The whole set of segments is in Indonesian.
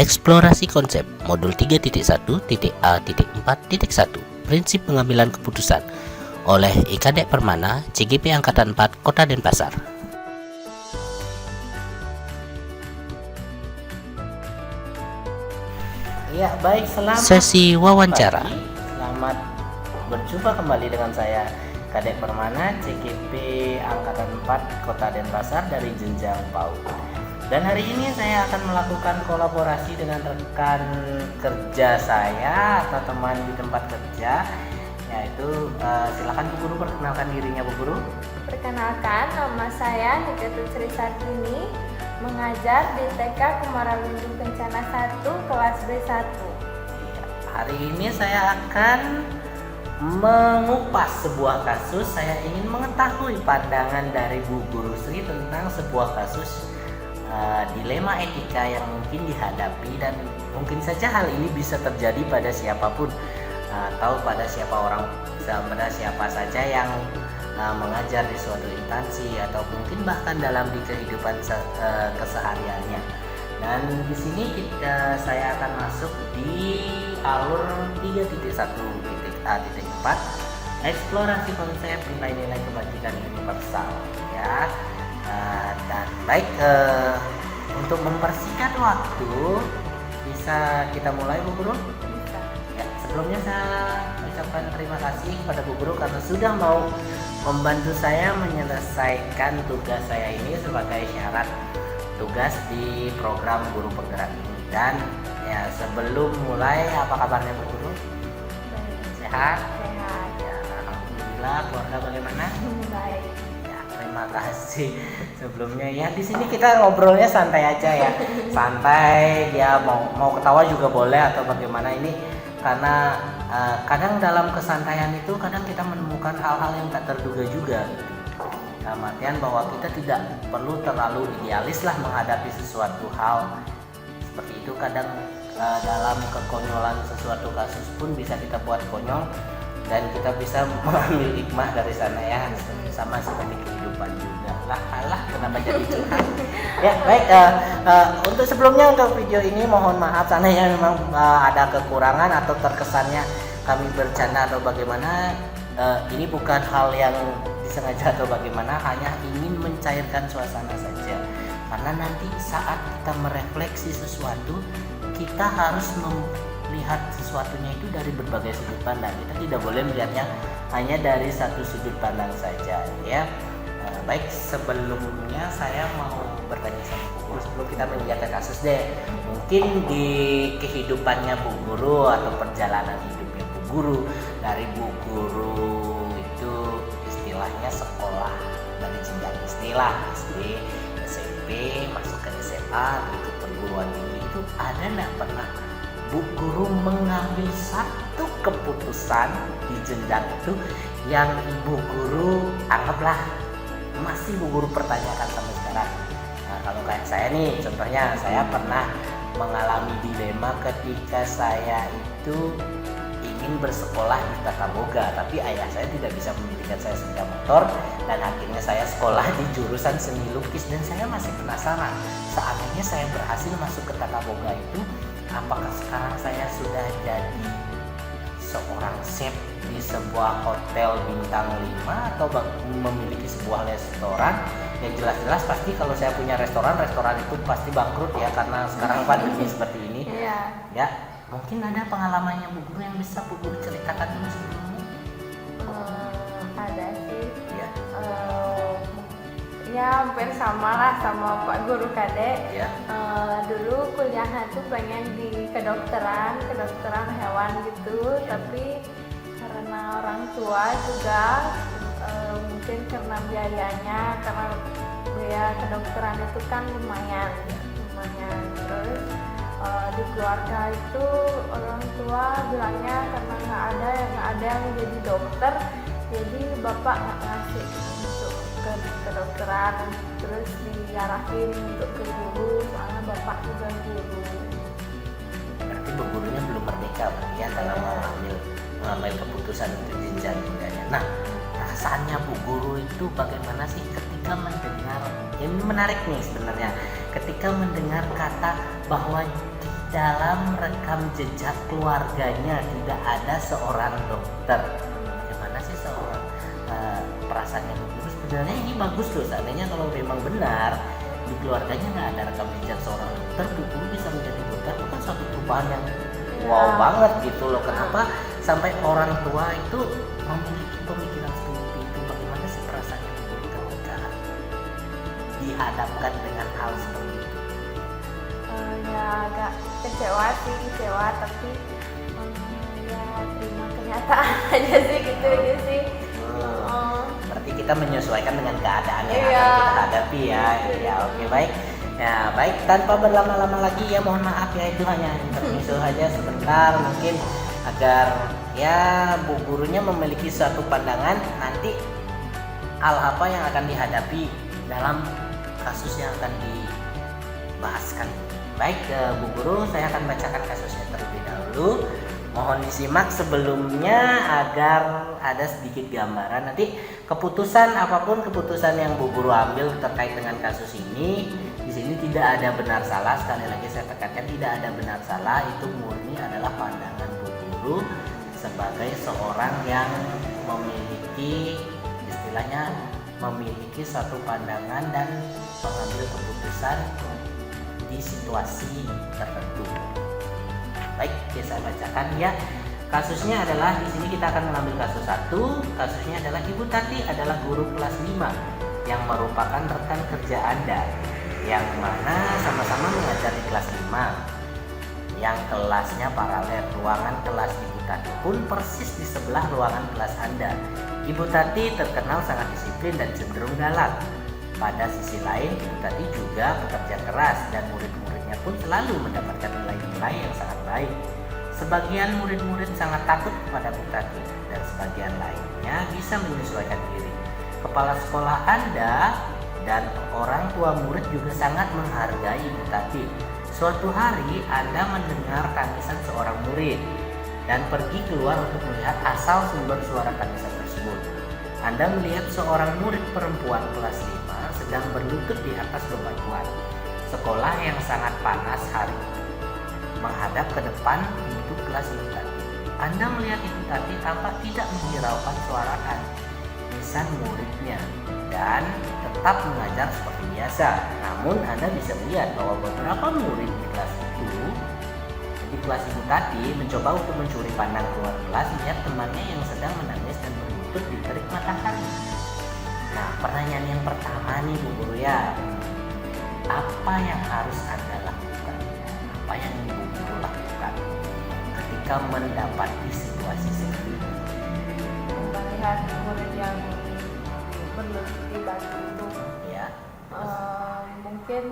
Eksplorasi konsep modul 3.1.A.4.1 Prinsip pengambilan keputusan oleh IKADEK Permana CGP Angkatan 4 Kota Denpasar. Ya, baik, selamat Sesi wawancara. pagi. Selamat berjumpa kembali dengan saya Kadek Permana CGP Angkatan 4 Kota Denpasar dari jenjang PAUD. Dan hari ini saya akan melakukan kolaborasi dengan rekan kerja saya atau teman di tempat kerja, yaitu silakan Bu Guru perkenalkan dirinya, Bu Guru. Perkenalkan, nama saya Nikita Sri Sartini, mengajar di TK Kumaralindung Kencana 1 kelas B1. Hari ini saya akan mengupas sebuah kasus. Saya ingin mengetahui pandangan dari Bu Guru Sri tentang sebuah kasus dilema etika yang mungkin dihadapi, dan mungkin saja hal ini bisa terjadi pada siapapun atau pada siapa saja yang mengajar di suatu instansi atau mungkin bahkan dalam di kehidupan kesehariannya. Dan di sini saya akan masuk di alur 3.1.A.4 eksplorasi konsep nilai-nilai kebajikan universal, ya. Dan baik, untuk mempersingkat waktu bisa kita mulai, Bu Guru? Ya, sebelumnya saya ucapkan terima kasih kepada Bu Guru karena sudah mau membantu saya menyelesaikan tugas saya ini sebagai syarat tugas di program Guru Penggerak ini. Dan ya, sebelum mulai, apa kabarnya Bu Guru? Sehat? Sehat. Ya, alhamdulillah. Keluarga bagaimana? Baik. Terima kasih sebelumnya. Ya, di sini kita ngobrolnya santai aja ya, santai. Ya, mau ketawa juga boleh atau bagaimana ini, karena kadang dalam kesantaian itu kadang kita menemukan hal-hal yang tak terduga juga. Dalam artian bahwa kita tidak perlu terlalu idealis lah menghadapi sesuatu hal seperti itu. Kadang dalam kekonyolan sesuatu kasus pun bisa kita buat konyol dan kita bisa mengambil hikmah dari sana, ya, sama seperti kehidupan juga. Lah, kenapa jadi curhat? Ya, baik. Untuk sebelumnya, untuk video ini mohon maaf seandainya memang ada kekurangan atau terkesannya kami bercanda atau bagaimana. Ini bukan hal yang disengaja atau bagaimana, hanya ingin mencairkan suasana saja. Karena nanti saat kita merefleksi sesuatu, kita harus melihat sesuatunya itu dari berbagai sudut pandang. Kita tidak boleh melihatnya hanya dari satu sudut pandang saja, ya. Baik, sebelumnya saya mau bertanya sama Bu Guru sebelum kita menginjak ke kasus deh. Mungkin di kehidupannya Bu Guru atau perjalanan hidupnya Bu Guru, dari Bu Guru itu istilahnya sekolah dari jenjang istilah SD, SMP, masuk ke SMA, berikut perguruan tinggi, itu ada nggak pernah Bu Guru mengambil satu keputusan di jenjang itu yang Ibu Guru anggaplah masih Bu Guru pertanyakan sampai sekarang? Nah, kalau kayak saya nih, contohnya saya pernah mengalami dilema ketika saya itu ingin bersekolah di Tata Boga, tapi ayah saya tidak bisa memberikan saya sepeda motor, dan akhirnya saya sekolah di jurusan seni lukis. Dan saya masih penasaran, seandainya saya berhasil masuk ke Tata Boga itu, apakah sekarang saya sudah jadi seorang chef di sebuah hotel bintang 5 atau memiliki sebuah restoran? Yang jelas-jelas pasti kalau saya punya restoran itu pasti bangkrut, ya, karena sekarang pandemi seperti ini. Iya. Ya, mungkin ada pengalamannya Bu Guru yang bisa Bu Guru ceritakan dulu sebelumnya? Ada sih. Ya. Ya, hampir sama lah sama Pak Guru Kadek. Ya. Dulu kuliahnya tuh pengen di kedokteran hewan gitu, tapi karena orang tua juga mungkin karena biayanya, karena biaya kedokteran itu kan lumayan. Terus di keluarga itu orang tua bilangnya karena nggak ada yang jadi dokter, jadi bapak nggak ngasih untuk ke kedokteran, terus diarahin untuk ke guru, soalnya bapak juga guru. Berarti Bu Gurunya belum merdeka, berarti ya, dalam mengambil keputusan untuk jenjang budaya. Nah, perasaannya Bu Guru itu bagaimana sih ketika mendengar, ini menarik nih sebenarnya, ketika mendengar kata bahwa dalam rekam jejak keluarganya tidak ada seorang dokter. Bagaimana sih seorang perasaannya Bu Guru? Sebenarnya ini bagus loh, seandainya kalau memang benar di keluarganya nggak ada rekam jejak seorang dokter, Bu Guru bisa menjadi dokter, itu kan suatu perubahan yang wow banget gitu loh. Kenapa sampai orang tua itu memiliki pemikiran seperti itu? Bagaimana sih perasaannya Bu Guru ketika dihadapkan dengan hal seperti itu? Ya agak kecewa tapi ya terima kenyataan aja sih gitu aja sih. Berarti kita menyesuaikan dengan keadaan yang Iya. akan kita hadapi ya. Ya oke, baik. Ya baik, tanpa berlama-lama lagi ya, mohon maaf ya, itu hanya intermezzo aja sebentar mungkin agar ya Bu Gurunya memiliki suatu pandangan nanti hal apa yang akan dihadapi dalam kasus yang akan dibahaskan. Baik, Bu Guru, saya akan bacakan kasusnya terlebih dahulu. Mohon disimak sebelumnya agar ada sedikit gambaran. Nanti keputusan apapun keputusan yang Bu Guru ambil terkait dengan kasus ini, di sini tidak ada benar salah. Sekali lagi saya tekankan, tidak ada benar salah. Itu murni adalah pandangan Bu Guru sebagai seorang yang memiliki, istilahnya memiliki suatu pandangan dan mengambil keputusan di situasi tertentu. Baik, saya bacakan ya. Kasusnya adalah di sini kita akan mengambil kasus 1. Kasusnya adalah Ibu Tati adalah guru kelas 5 yang merupakan rekan kerja Anda, yang mana sama-sama mengajar di kelas 5. Yang kelasnya paralel. Ruangan kelas Ibu Tati pun persis di sebelah ruangan kelas Anda. Ibu Tati terkenal sangat disiplin dan cenderung galak. Pada sisi lain, Ibu Tati juga bekerja keras dan murid-muridnya pun selalu mendapatkan nilai-nilai yang sangat baik. Sebagian murid-murid sangat takut kepada Bu Tati dan sebagian lainnya bisa menyesuaikan diri. Kepala sekolah Anda dan orang tua murid juga sangat menghargai Bu Tati. Suatu hari Anda mendengar tangisan seorang murid dan pergi keluar untuk melihat asal sumber suara tangisan tersebut. Anda melihat seorang murid perempuan kelas 5 sedang berlutut di atas bebatuan sekolah yang sangat panas hari itu, menghadap ke depan pintu kelas Ibu Tati. Anda melihat Ibu Tati tampak tidak menghiraukan suara tangisan muridnya dan tetap mengajar seperti biasa. Namun Anda bisa melihat bahwa beberapa murid di kelas itu, di kelas Ibu Tati, mencoba untuk mencuri pandang keluar kelas melihat temannya yang sedang menangis dan berlutut di terik matahari. Nah, pertanyaan yang pertama nih Bu Guru ya, apa yang harus Anda lakukan? Apa yang Bu Guru lakukan ketika mendapati situasi seperti ini? Melihat murid yang berlutut di batu itu, Ya. mungkin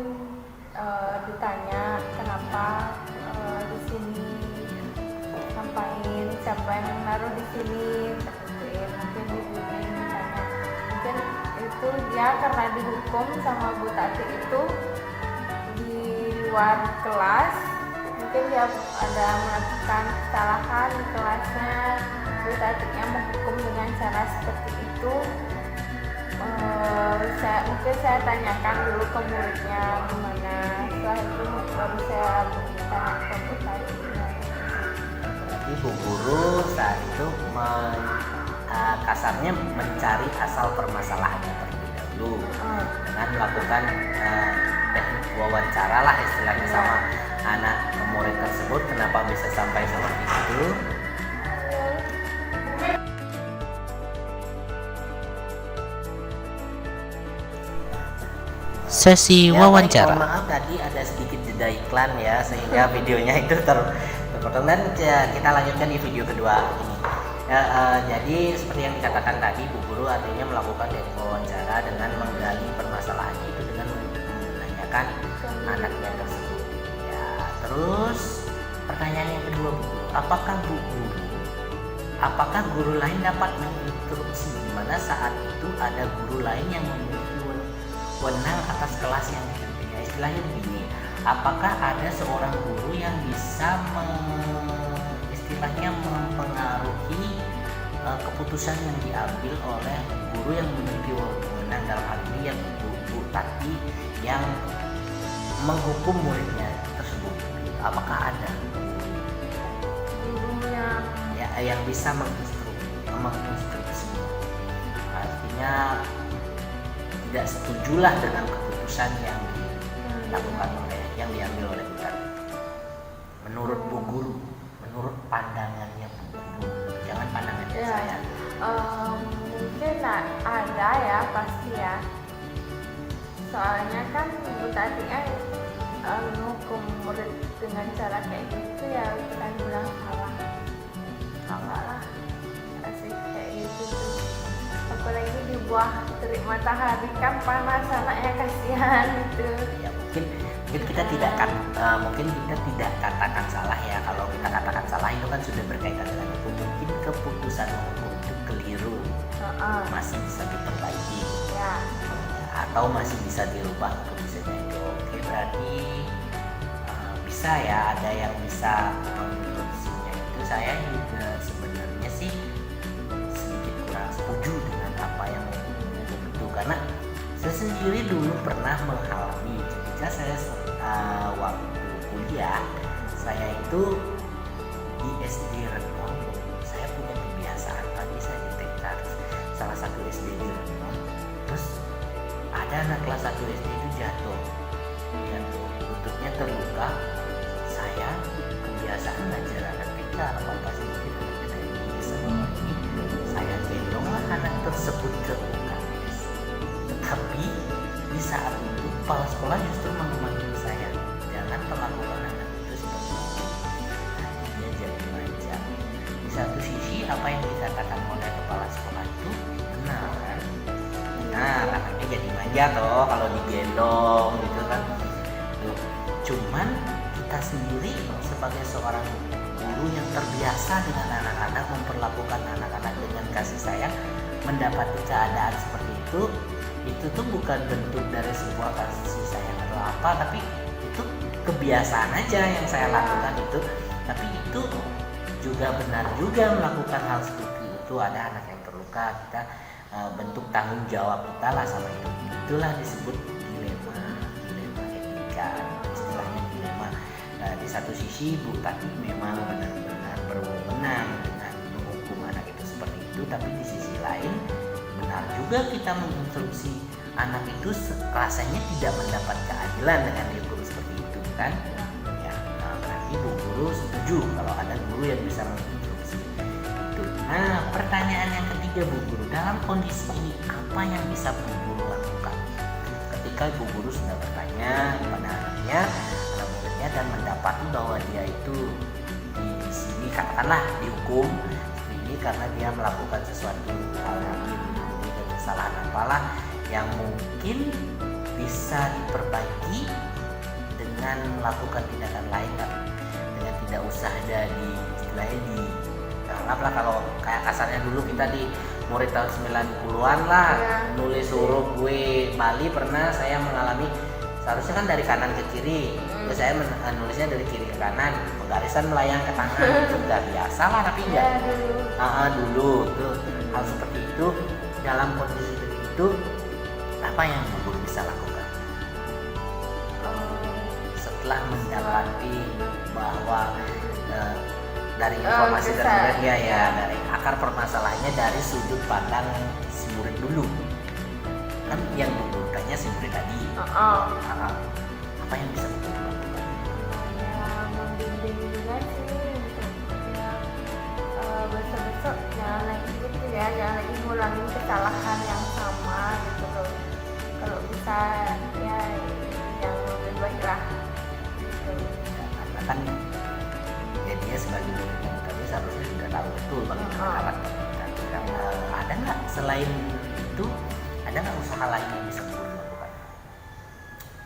ditanya kenapa di sini, ngapain, siapa yang naruh di sini, mungkin dibimbing ditanya. Mungkin itu dia karena dihukum sama Bu Tati itu di luar kelas, mungkin dia ada melakukan kesalahan di kelasnya, Bu Tatinya menghukum dengan cara seperti itu. Mungkin saya tanyakan dulu ke muridnya gimana, setelah itu baru saya tanya ke Bu Tati. Berarti Bu Guru saat itu kasarnya mencari asal permasalahannya terlebih dahulu dengan melakukan teknik wawancara lah istilahnya sama anak murid tersebut, kenapa bisa sampai seperti itu. Sesi Ya, baik, wawancara. mohon maaf tadi ada sedikit jeda iklan ya sehingga videonya itu terpotong, dan ya, kita lanjutkan di video kedua ini. Ya, jadi seperti yang dikatakan tadi, Bu Guru artinya melakukan teknik wawancara dengan menggali permasalahannya itu dengan menanyakan anaknya tersebut. Ya, terus pertanyaan yang kedua Bu Guru, apakah guru lain dapat menginstruksi di mana saat itu ada guru lain yang memiliki wewenang atas kelas yang dipimpinnya? Istilahnya begini, apakah ada seorang guru yang bisa istilahnya mempengaruhi keputusan yang diambil oleh guru yang memiliki wewenang, dalam hal ini yang Bu Tati yang menghukum muridnya tersebut? apakah ada Guru yang yang bisa menginstruksi, artinya tidak setujulah dengan keputusan yang dilakukan yang diambil oleh Bu Tati. Menurut Bu Guru, menurut pandangannya Bu Guru, jangan pandangannya Ya. saya. Mungkin ada ya, pasti ya. Soalnya kan Bu Tati kan menghukum murid dengan cara kayak gitu ya, bukan bilang salah. Salah lah, kasih kayak gitu tuh. Apalagi di bawah terik matahari kan panas, anaknya kasihan gitu. Ya mungkin kita tidak mungkin kita tidak katakan salah ya. Kalau kita katakan salah itu kan sudah berkaitan dengan hukum. Mungkin keputusan hukum itu keliru, masih bisa diperbaiki Ya. atau masih bisa dirubah keputusannya itu. Oke, berarti bisa ya, ada yang bisa menginstruksinya itu. Saya juga sebenarnya sih sedikit kurang setuju dengan apa yang hukum itu, karena saya sendiri dulu pernah mengalami ketika saya waktu kuliah. Saya itu di SD Renong, saya punya kebiasaan tadi saya di TK salah satu SD di Renong, terus ada anak kelas 1 SD itu jatuh, lututnya terluka. Saya kebiasaan ngajar anak TK apa sih mungkin ini semua ini, saya gendonglah anak tersebut ke UKS. Tetapi di saat itu kepala sekolah justru memanggil saya, jangan perlakukan anak itu seperti itu, nanti dia jadi manja. Di satu sisi apa yang dikatakan oleh kepala sekolah itu benar kan, benar, anaknya jadi manja toh kalau digendong gitu kan. Tuh. Cuman kita sendiri sebagai seorang guru yang terbiasa dengan anak-anak, memperlakukan anak-anak dengan kasih sayang, mendapati keadaan seperti itu tuh bukan bentuk dari sebuah kasih sayang atau apa, tapi itu kebiasaan aja yang saya lakukan itu. Tapi itu juga benar juga melakukan hal seperti itu. Ada anak yang terluka, kita bentuk tanggung jawab kita lah sama itu. Itulah disebut dilema etika, istilahnya dilema. Di satu sisi Bu Tati memang benar-benar berwenang dengan menghukum anak itu seperti itu, tapi di sisi lain benar juga kita menginstruksi anak itu rasanya tidak mendapat keadilan dengan dihukum seperti itu kan ya. Berarti Bu Guru setuju kalau ada guru yang bisa menginstruksi itu. Nah, pertanyaan yang ketiga Bu Guru, dalam kondisi ini apa yang bisa Bu Guru lakukan ketika Bu Guru sudah bertanya kepada anaknya, anak muridnya, dan mendapati bahwa dia itu di sini katakanlah dihukum ini karena dia melakukan sesuatu hal yang kesalahan apalah yang mungkin bisa diperbaiki dengan melakukan tindakan lain kan, dengan tidak usah ada di istilahnya di anggaplah kalau kayak kasarnya dulu kita di murid tahun 90-an lah Ya. nulis huruf gue Bali, pernah saya mengalami seharusnya kan dari kanan ke kiri, terus saya nulisnya dari kiri ke kanan, penggarisan melayang ke tangan. Itu udah biasa lah, tapi enggak dulu tuh hal seperti itu. Dalam kondisi seperti itu apa yang Bu Guru bisa lakukan setelah mendapati bahwa dari informasi dari muridnya ya, dari akar permasalahannya dari sudut pandang si murid dulu kan, yang Bu Guru tanya si murid tadi. Apa yang bisa Bu Guru lakukan? Ya, membimbing juga sih untuk ya, besok-besok jangan lagi gitu ya, jangan lagi ngulangin kesalahan yang sama gitu loh. Kalau bisa ya yang lebih baik lah gitu. Karena kan ya dia sebagai muridnya tadi seharusnya sudah tahu betul bagaimana karakter kita. Ada nggak selain itu, ada nggak usaha lain yang bisa Bu Guru lakukan?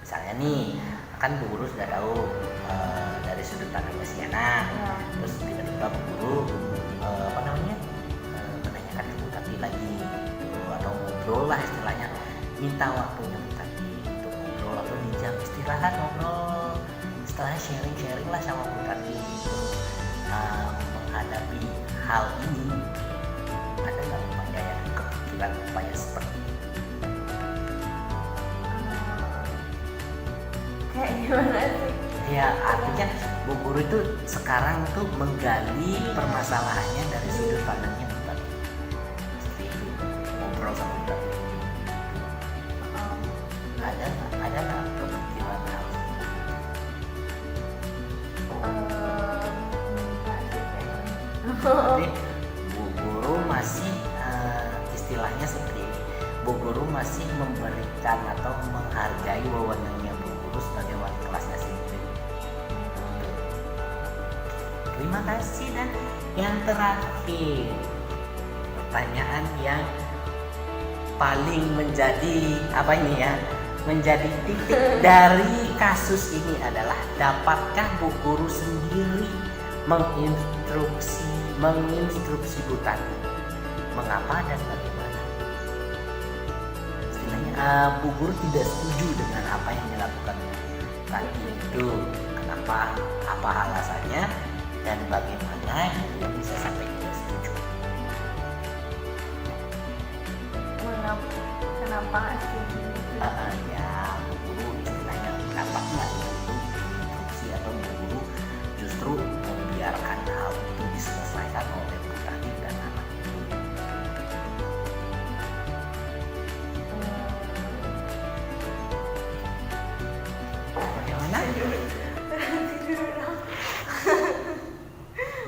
Misalnya nih, kan Bu Guru sudah tahu dari sudut pandang si anak, terus tiba-tiba Bu Guru menanyakan ke Bu Tati lagi gitu, atau ngobrol lah istilahnya, minta waktunya Bu Tati untuk ngobrol atau di jam istirahat ngobrol, istilahnya sharing lah sama Bu Tati gitu. Menghadapi hal ini, ada nggak upaya yang kepikiran upaya seperti itu? Kayak gimana sih? Ya artinya Bu Guru itu sekarang tuh menggali permasalahannya dari sudut pandangnya Bu Tati. Seperti itu, ngobrol sama Bu Tati. Ada nggak kepikiran hal Jadi Bu Guru masih istilahnya seperti ini. Bu Guru masih memberikan atau menghargai wewenangnya Bu Guru sebagai wali kelasnya sendiri. Terima kasih. Dan yang terakhir, pertanyaan yang paling menjadi apa ini ya? Menjadi titik dari kasus ini adalah, dapatkah Bu Guru sendiri menginstruksi Bu Tati mengapa dan bagaimana? Istilahnya Bu Guru tidak setuju dengan apa yang dilakukan tadi itu. Kenapa? Apa alasannya? Dan bagaimana dia bisa sampai tidak setuju? Kenapa nggak setuju? Ya, Bu Guru istilahnya dapat nggak itu instruksi, atau Bu Guru justru membiarkan hal itu diselesaikan oleh Bu Tati dan anak itu? Bagaimana?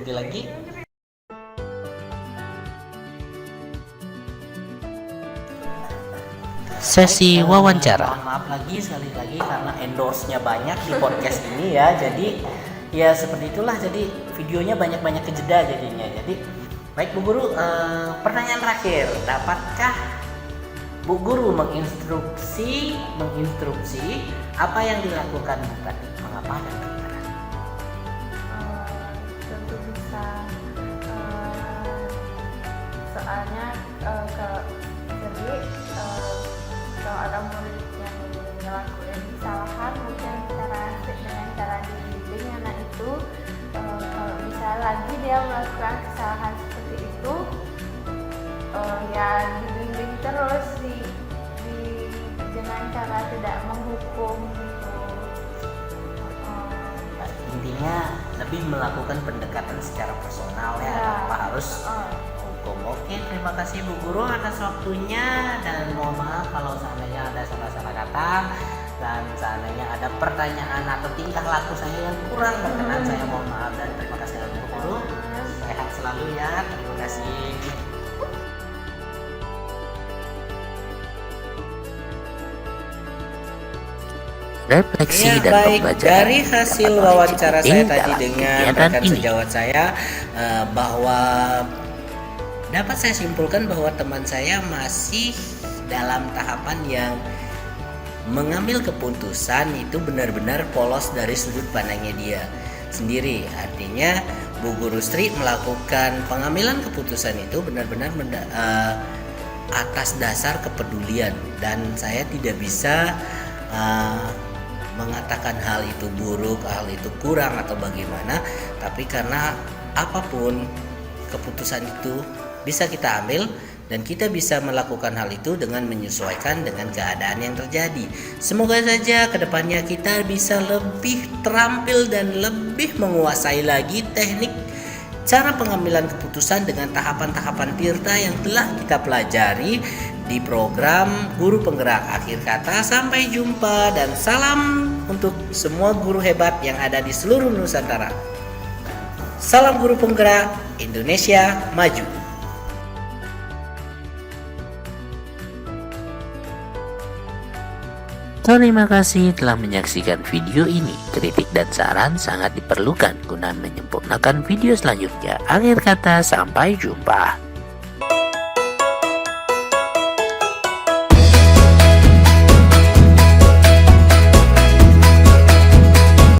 Nanti lagi. Sesi wawancara. Mohon maaf lagi sekali lagi karena endorse-nya banyak di podcast ini ya. Jadi ya seperti itulah. Jadi videonya banyak-banyak kejeda jadinya. Jadi baik Bu Guru, pertanyaan terakhir, dapatkah Bu Guru menginstruksi apa yang dilakukan Bu Tati? Mengapa dan bagaimana? Tentu bisa, soalnya kalau ada murid yang ngelakuin kesalahan, mungkin dengan cara dibimbing anak itu, kalau misalnya lagi dia melakukan kesalahan seperti itu, ya dibimbing terus dengan cara tidak menghukum gitu. Intinya lebih melakukan pendekatan secara personal ya, tanpa harus hukum. Oke, terima kasih Bu Guru atas waktunya, dan mohon maaf kalau seandainya ada salah-salah kata dan seandainya ada pertanyaan atau tingkah laku saya yang kurang berkenan, saya mohon maaf dan terima kasih Bu Guru. Sehat selalu ya, terima kasih. Refleksi dan baik, pembelajaran dari hasil wawancara saya tadi dengan rekan ini. sejawat saya, bahwa dapat saya simpulkan bahwa teman saya masih dalam tahapan yang mengambil keputusan itu benar-benar polos dari sudut pandangnya dia sendiri. Artinya Bu Guru Sri melakukan pengambilan keputusan itu benar-benar atas dasar kepedulian, dan saya tidak bisa mengatakan hal itu buruk, hal itu kurang atau bagaimana, tapi karena apapun keputusan itu bisa kita ambil dan kita bisa melakukan hal itu dengan menyesuaikan dengan keadaan yang terjadi. Semoga saja kedepannya kita bisa lebih terampil dan lebih menguasai lagi teknik cara pengambilan keputusan dengan tahapan-tahapan tirta yang telah kita pelajari di program Guru Penggerak. Akhir kata, sampai jumpa dan salam untuk semua guru hebat yang ada di seluruh Nusantara. Salam Guru Penggerak, Indonesia Maju. Terima kasih telah menyaksikan video ini. Kritik dan saran sangat diperlukan guna menyempurnakan video selanjutnya. Akhir kata, sampai jumpa.